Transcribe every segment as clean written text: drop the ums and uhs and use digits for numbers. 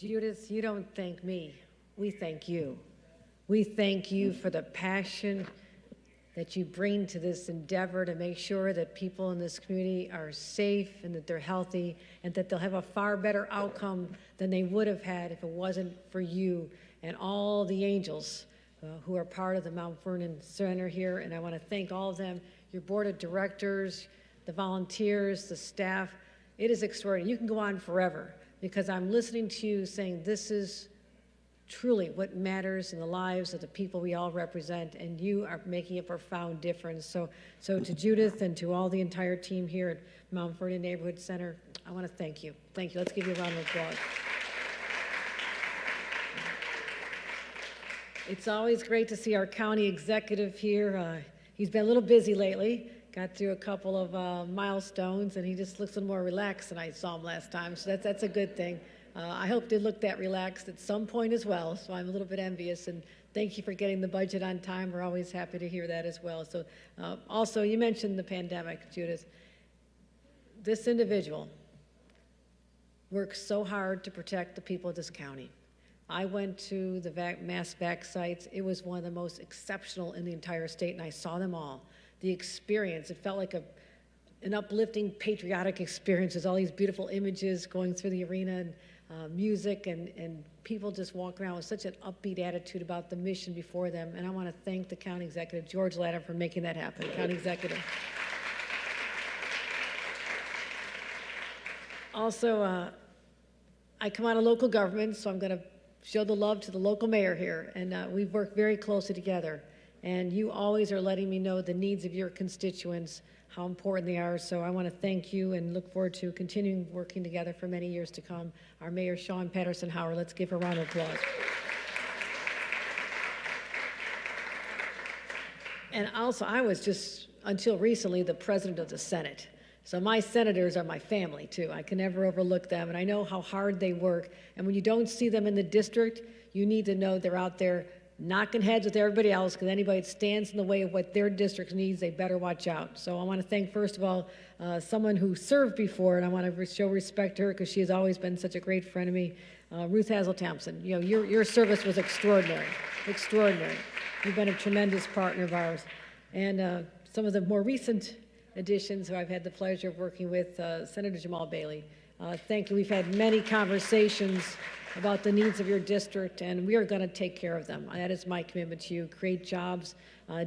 Judith, you don't thank me. We thank you. We thank you for the passion that you bring to this endeavor to make sure that people in this community are safe and that they're healthy and that they'll have a far better outcome than they would have had if it wasn't for you and all the angels who are part of the Mount Vernon Center here. And I want to thank all of them, your board of directors, the volunteers, the staff. It is extraordinary. You can go on forever because I'm listening to you saying this is truly what matters in the lives of the people we all represent, and you are making a profound difference. So to Judith and to all the entire team here at Mount Vernon Neighborhood Center, I want to thank you. Thank you. Let's give you a round of applause. It's always great to see our county executive here. He's been a little busy lately. Got through a couple of milestones, and he just looks a little more relaxed than I saw him last time, so that's a good thing. I hope they look that relaxed at some point as well, so I'm a little bit envious, and thank you for getting the budget on time. We're always happy to hear that as well. So also, you mentioned the pandemic, Judith. This individual works so hard to protect the people of this county. I went to the mass vac sites. It was one of the most exceptional in the entire state, and I saw them all. The experience, it felt like an uplifting, patriotic experience. There's all these beautiful images going through the arena, and music, and people just walk around with such an upbeat attitude about the mission before them. And I want to thank the county executive, George Latta, for making that happen. County executive. Also, I come out of local government, so I'm going to show the love to the local mayor here. And we've worked very closely together. And you always are letting me know the needs of your constituents, how important they are. So I want to thank you and look forward to continuing working together for many years to come. Our Mayor, Sean Patterson Howard, let's give her a round of applause. And also, I was just, until recently, the president of the Senate. So my senators are my family, too. I can never overlook them, and I know how hard they work. And when you don't see them in the district, you need to know they're out there knocking heads with everybody else, because anybody that stands in the way of what their district needs, they better watch out. So I want to thank, first of all, someone who served before, and I want to show respect to her because she has always been such a great friend of me, Ruth Hazel-Thompson. You know, your service was extraordinary, extraordinary. You've been a tremendous partner of ours. And some of the more recent additions who I've had the pleasure of working with, Senator Jamal Bailey. Thank you. We've had many conversations about the needs of your district, and we are going to take care of them. That is my commitment to you. Create jobs,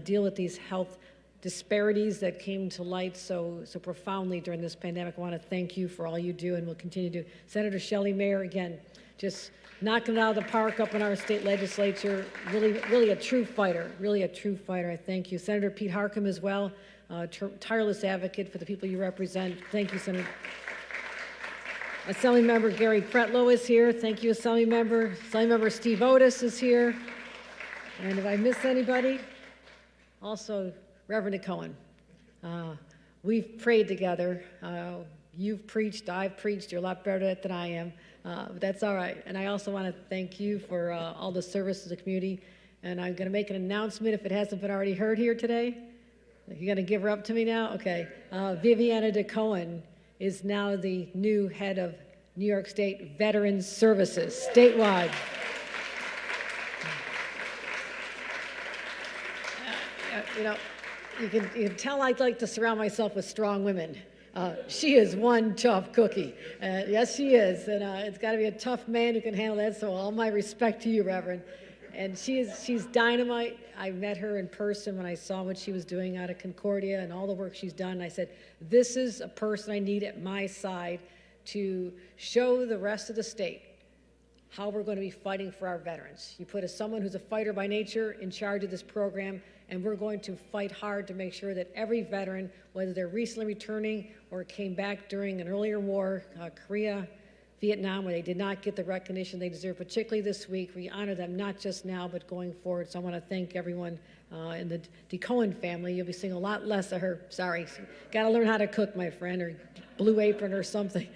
deal with these health disparities that came to light so profoundly during this pandemic. I want to thank you for all you do, and we'll continue to do. Senator Shelley Mayer, again, just knocking it out of the park up in our state legislature. Really a true fighter, really a true fighter. I thank you. Senator Pete Harcum as well, tireless advocate for the people you represent. Thank you, Senator. Assembly Member Gary Pretlow is here. Thank you, Assembly Member. Assembly Member Steve Otis is here. And if I missed anybody, also Reverend Cohen. We've prayed together. You've preached, I've preached. You're a lot better at it than I am, but that's all right. And I also want to thank you for all the service to the community. And I'm going to make an announcement if it hasn't been already heard here today. You're going to give her up to me now? Okay. Viviana DeCohen is now the new head of New York State Veterans Services, statewide. You know, you can tell I like to surround myself with strong women. She is one tough cookie. Yes, she is. And it's got to be a tough man who can handle that, so all my respect to you, Reverend. And she's dynamite. I met her in person when I saw what she was doing out of Concordia and all the work she's done. And I said, this is a person I need at my side to show the rest of the state how we're going to be fighting for our veterans. You put someone who's a fighter by nature in charge of this program, and we're going to fight hard to make sure that every veteran, whether they're recently returning or came back during an earlier war, Korea, Vietnam, where they did not get the recognition they deserve, particularly this week. We honor them not just now, but going forward. So I want to thank everyone in the DeCohen family. You'll be seeing a lot less of her. Sorry, got to learn how to cook, my friend, or Blue Apron or something.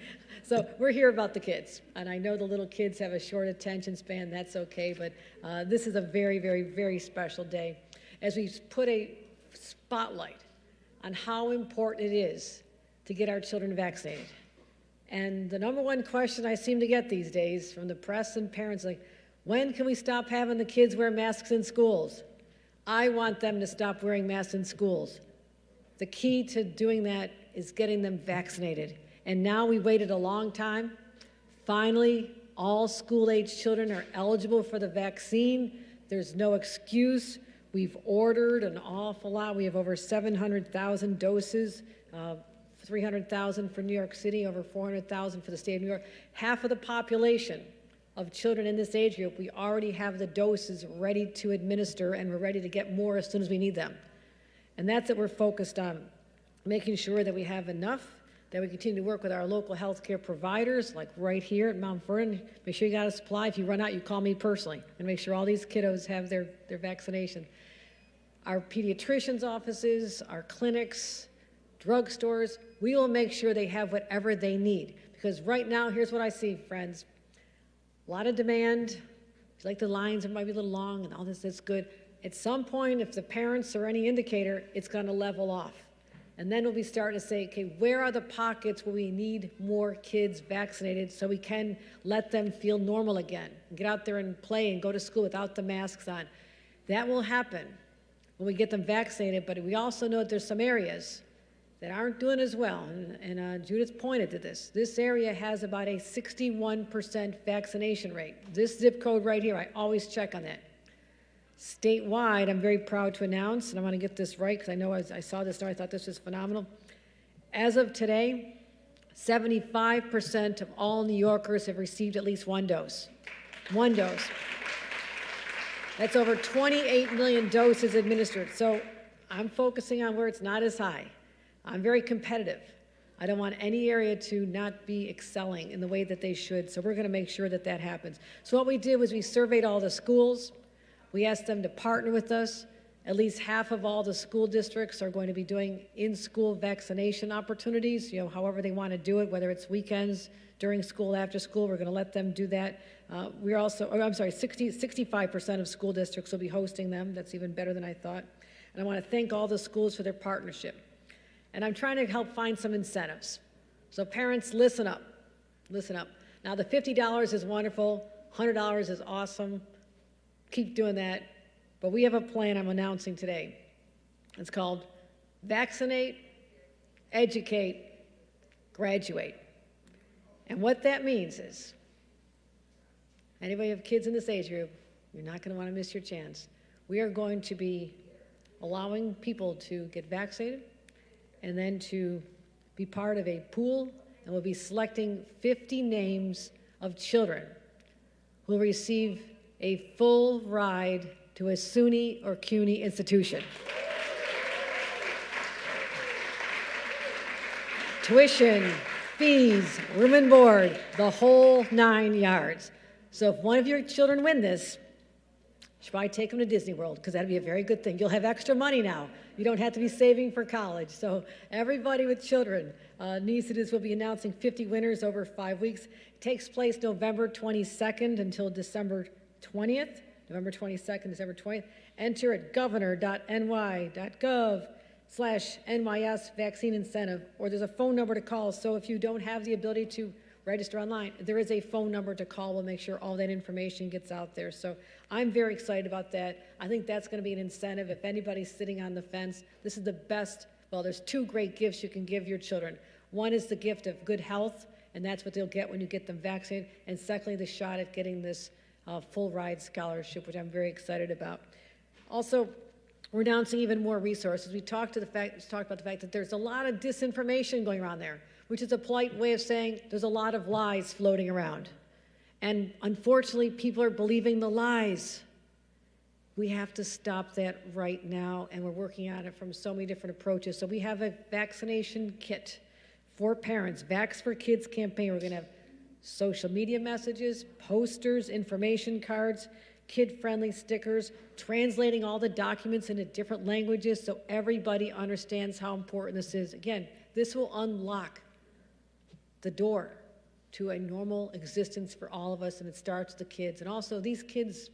So we're here about the kids. And I know the little kids have a short attention span. That's okay. But this is a very, very, very special day as we put a spotlight on how important it is to get our children vaccinated. And the number one question I seem to get these days from the press and parents, like, when can we stop having the kids wear masks in schools? I want them to stop wearing masks in schools. The key to doing that is getting them vaccinated. And now we waited a long time. Finally, all school-age children are eligible for the vaccine. There's no excuse. We've ordered an awful lot. We have over 700,000 doses, 300,000 for New York City, over 400,000 for the state of New York. Half of the population of children in this age group, we already have the doses ready to administer, and we're ready to get more as soon as we need them. And that's what we're focused on, making sure that we have enough, that we continue to work with our local healthcare providers, like right here at Mount Vernon. Make sure you got a supply. If you run out, you call me personally, and make sure all these kiddos have their vaccination. Our pediatricians' offices, our clinics, drugstores, we will make sure they have whatever they need. Because right now, here's what I see, friends. A lot of demand. If you like the lines, it might be a little long, and all this is good. At some point, if the parents are any indicator, it's going to level off. And then we'll be starting to say, okay, where are the pockets where we need more kids vaccinated so we can let them feel normal again, and get out there and play and go to school without the masks on. That will happen when we get them vaccinated, but we also know that there's some areas that aren't doing as well, and Judith pointed to this. This area has about a 61% vaccination rate. This zip code right here, I always check on that. Statewide, I'm very proud to announce, and I want to get this right because I know I saw this and I thought this was phenomenal. As of today, 75% of all New Yorkers have received at least one dose. One dose. That's over 28 million doses administered. So I'm focusing on where it's not as high. I'm very competitive. I don't want any area to not be excelling in the way that they should, so we're going to make sure that that happens. So what we did was we surveyed all the schools. We asked them to partner with us. At least half of all the school districts are going to be doing in-school vaccination opportunities, however they want to do it, whether it's weekends, during school, after school, we're going to let them do that. We're also, 65% of school districts will be hosting them. That's even better than I thought. And I want to thank all the schools for their partnership. And I'm trying to help find some incentives. So parents, listen up. Listen up. Now, the $50 is wonderful. $100 is awesome. Keep doing that. But we have a plan I'm announcing today. It's called Vaccinate, Educate, Graduate. And what that means is, anybody have kids in this age group, you're not going to want to miss your chance. We are going to be allowing people to get vaccinated and then to be part of a pool, and we'll be selecting 50 names of children who will receive a full ride to a SUNY or CUNY institution. Tuition, fees, room and board, the whole 9 yards. So if one of your children win this, you should probably take them to Disney World, because that'd be a very good thing. You'll have extra money now. You don't have to be saving for college. So everybody with children needs to do this. We'll be announcing 50 winners over 5 weeks. It takes place November 22nd until December 20th. November 22nd, December 20th. Enter at governor.ny.gov/NYS vaccine incentive, or there's a phone number to call. So if you don't have the ability to register online, there is a phone number to call. We'll make sure all that information gets out there. So I'm very excited about that. I think that's going to be an incentive. If anybody's sitting on the fence, this is the best. Well, there's two great gifts you can give your children. One is the gift of good health, and that's what they'll get when you get them vaccinated. And secondly, the shot at getting this full ride scholarship, which I'm very excited about. Also, we're announcing even more resources. We talked about the fact that there's a lot of disinformation going around there, which is a polite way of saying there's a lot of lies floating around. And unfortunately, people are believing the lies. We have to stop that right now, and we're working on it from so many different approaches. So we have a vaccination kit for parents, Vax for Kids campaign. We're going to have social media messages, posters, information cards, kid-friendly stickers, translating all the documents into different languages so everybody understands how important this is. Again, this will unlock the door to a normal existence for all of us, and it starts with the kids. And also, these kids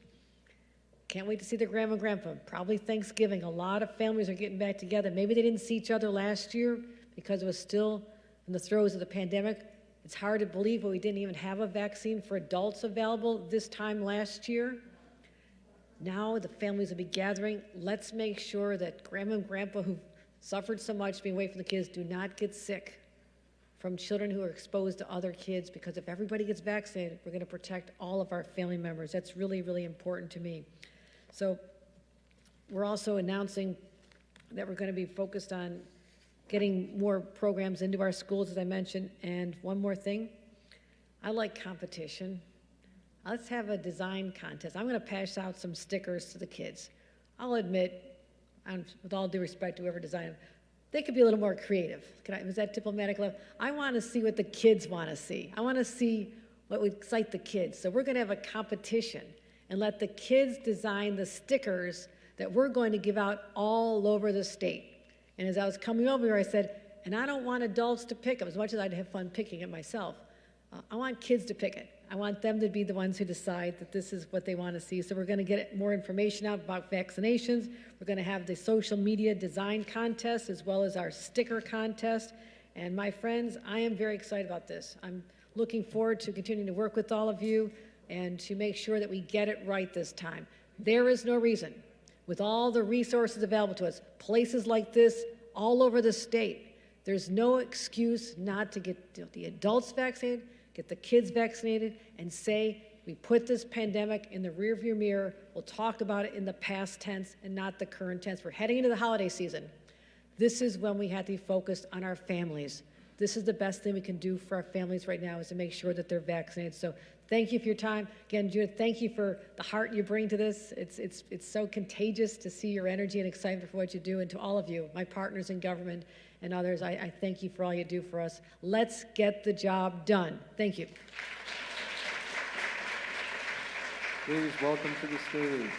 can't wait to see their grandma and grandpa. Probably Thanksgiving. A lot of families are getting back together. Maybe they didn't see each other last year because it was still in the throes of the pandemic. It's hard to believe, but we didn't even have a vaccine for adults available this time last year. Now the families will be gathering. Let's make sure that grandma and grandpa who suffered so much being away from the kids do not get sick from children who are exposed to other kids, because if everybody gets vaccinated, we're going to protect all of our family members. That's really, really important to me. So we're also announcing that we're going to be focused on getting more programs into our schools, as I mentioned. And one more thing, I like competition. Let's have a design contest. I'm going to pass out some stickers to the kids. I'll admit, with all due respect to whoever designed them, they could be a little more creative. Is that diplomatic level? I want to see what the kids want to see. I want to see what would excite the kids. So we're going to have a competition and let the kids design the stickers that we're going to give out all over the state. And as I was coming over here, I said, and I don't want adults to pick them, as much as I'd have fun picking it myself. I want kids to pick it. I want them to be the ones who decide that this is what they want to see. So we're going to get more information out about vaccinations. We're going to have the social media design contest as well as our sticker contest. And my friends, I am very excited about this. I'm looking forward to continuing to work with all of you and to make sure that we get it right this time. There is no reason, with all the resources available to us, places like this all over the state, there's no excuse not to get the adults vaccinated, get the kids vaccinated, and say we put this pandemic in the rearview mirror. We'll talk about it in the past tense and not the current tense. We're heading into the holiday season. This is when we have to be focused on our families. This is the best thing we can do for our families right now, is to make sure that they're vaccinated. So thank you for your time. Again, Judith, thank you for the heart you bring to this. It's so contagious to see your energy and excitement for what you do. And to all of you, my partners in government and others, I thank you for all you do for us. Let's get the job done. Thank you. Please welcome to the stage